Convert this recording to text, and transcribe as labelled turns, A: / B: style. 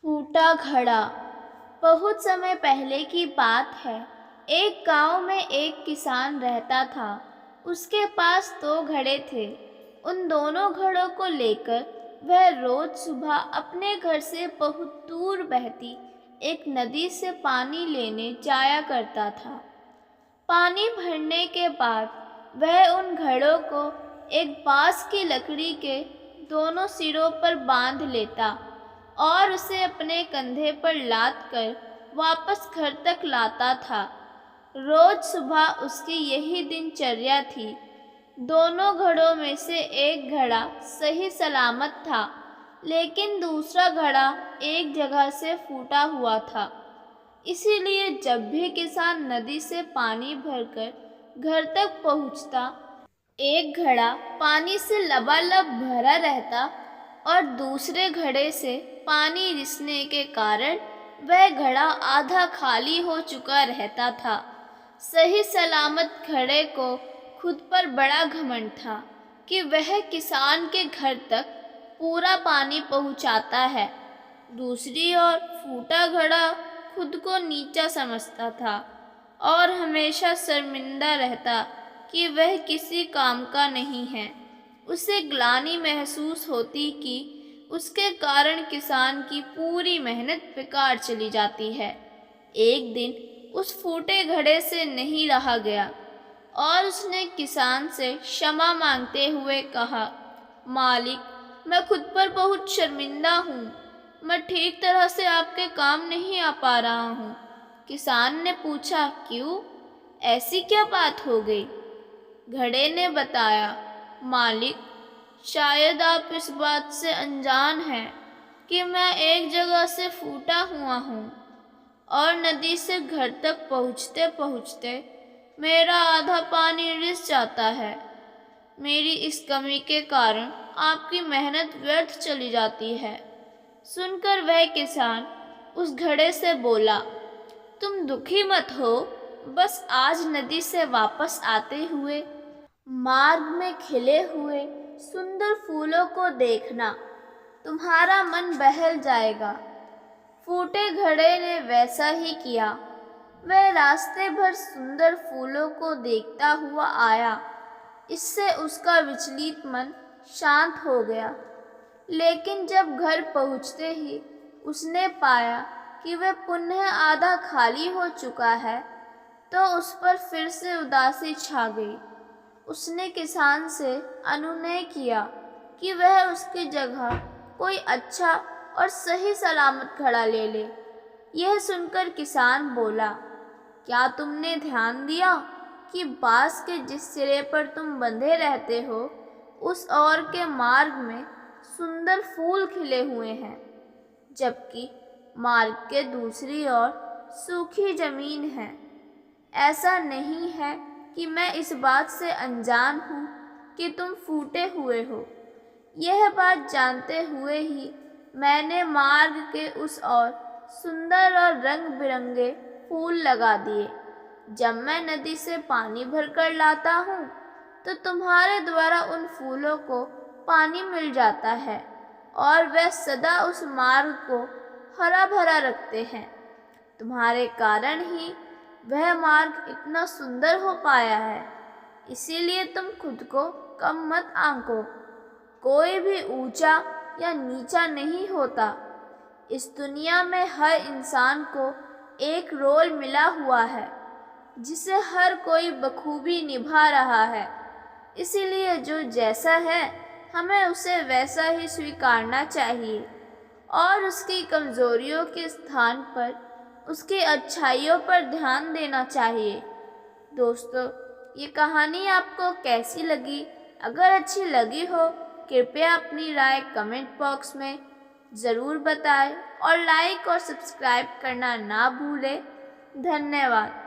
A: फूटा घड़ा। बहुत समय पहले की बात है। एक गांव में एक किसान रहता था। उसके पास दो घड़े थे। उन दोनों घड़ों को लेकर वह रोज सुबह अपने घर से बहुत दूर बहती एक नदी से पानी लेने जाया करता था। पानी भरने के बाद वह उन घड़ों को एक बांस की लकड़ी के दोनों सिरों पर बांध लेता और उसे अपने कंधे पर लाद कर वापस घर तक लाता था। रोज सुबह उसकी यही दिनचर्या थी। दोनों घड़ों में से एक घड़ा सही सलामत था, लेकिन दूसरा घड़ा एक जगह से फूटा हुआ था। इसीलिए जब भी किसान नदी से पानी भरकर घर तक पहुंचता, एक घड़ा पानी से लबालब भरा रहता और दूसरे घड़े से पानी रिसने के कारण वह घड़ा आधा खाली हो चुका रहता था। सही सलामत घड़े को खुद पर बड़ा घमंड था कि वह किसान के घर तक पूरा पानी पहुंचाता है। दूसरी ओर फूटा घड़ा खुद को नीचा समझता था और हमेशा शर्मिंदा रहता कि वह किसी काम का नहीं है। उसे ग्लानि महसूस होती कि उसके कारण किसान की पूरी मेहनत बेकार चली जाती है। एक दिन उस फूटे घड़े से नहीं रहा गया और उसने किसान से क्षमा मांगते हुए कहा, मालिक, मैं खुद पर बहुत शर्मिंदा हूँ। मैं ठीक तरह से आपके काम नहीं आ पा रहा हूँ। किसान ने पूछा, क्यों? ऐसी क्या बात हो गई? घड़े ने बताया, मालिक, शायद आप इस बात से अनजान हैं कि मैं एक जगह से फूटा हुआ हूँ और नदी से घर तक पहुँचते पहुँचते मेरा आधा पानी रिस जाता है। मेरी इस कमी के कारण आपकी मेहनत व्यर्थ चली जाती है। सुनकर वह किसान उस घड़े से बोला, तुम दुखी मत हो। बस आज नदी से वापस आते हुए मार्ग में खिले हुए सुंदर फूलों को देखना, तुम्हारा मन बहल जाएगा। फूटे घड़े ने वैसा ही किया। वह रास्ते भर सुंदर फूलों को देखता हुआ आया। इससे उसका विचलित मन शांत हो गया। लेकिन जब घर पहुँचते ही उसने पाया कि वह पुनः आधा खाली हो चुका है, तो उस पर फिर से उदासी छा गई। उसने किसान से अनुनय किया कि वह उसकी जगह कोई अच्छा और सही सलामत घड़ा ले ले। यह सुनकर किसान बोला, क्या तुमने ध्यान दिया कि बांस के जिस सिरे पर तुम बंधे रहते हो, उस ओर के मार्ग में सुंदर फूल खिले हुए हैं, जबकि मार्ग के दूसरी ओर सूखी जमीन है। ऐसा नहीं है कि मैं इस बात से अनजान हूँ कि तुम फूटे हुए हो। यह बात जानते हुए ही मैंने मार्ग के उस ओर सुंदर और रंग बिरंगे फूल लगा दिए। जब मैं नदी से पानी भरकर लाता हूँ, तो तुम्हारे द्वारा उन फूलों को पानी मिल जाता है और वह सदा उस मार्ग को हरा भरा रखते हैं। तुम्हारे कारण ही वह मार्ग इतना सुंदर हो पाया है। इसीलिए तुम खुद को कम मत आंको। कोई भी ऊंचा या नीचा नहीं होता। इस दुनिया में हर इंसान को एक रोल मिला हुआ है, जिसे हर कोई बखूबी निभा रहा है। इसीलिए जो जैसा है, हमें उसे वैसा ही स्वीकारना चाहिए और उसकी कमज़ोरियों के स्थान पर उसकी अच्छाइयों पर ध्यान देना चाहिए। दोस्तों, ये कहानी आपको कैसी लगी? अगर अच्छी लगी हो, कृपया अपनी राय कमेंट बॉक्स में ज़रूर बताएं और लाइक और सब्सक्राइब करना ना भूलें। धन्यवाद।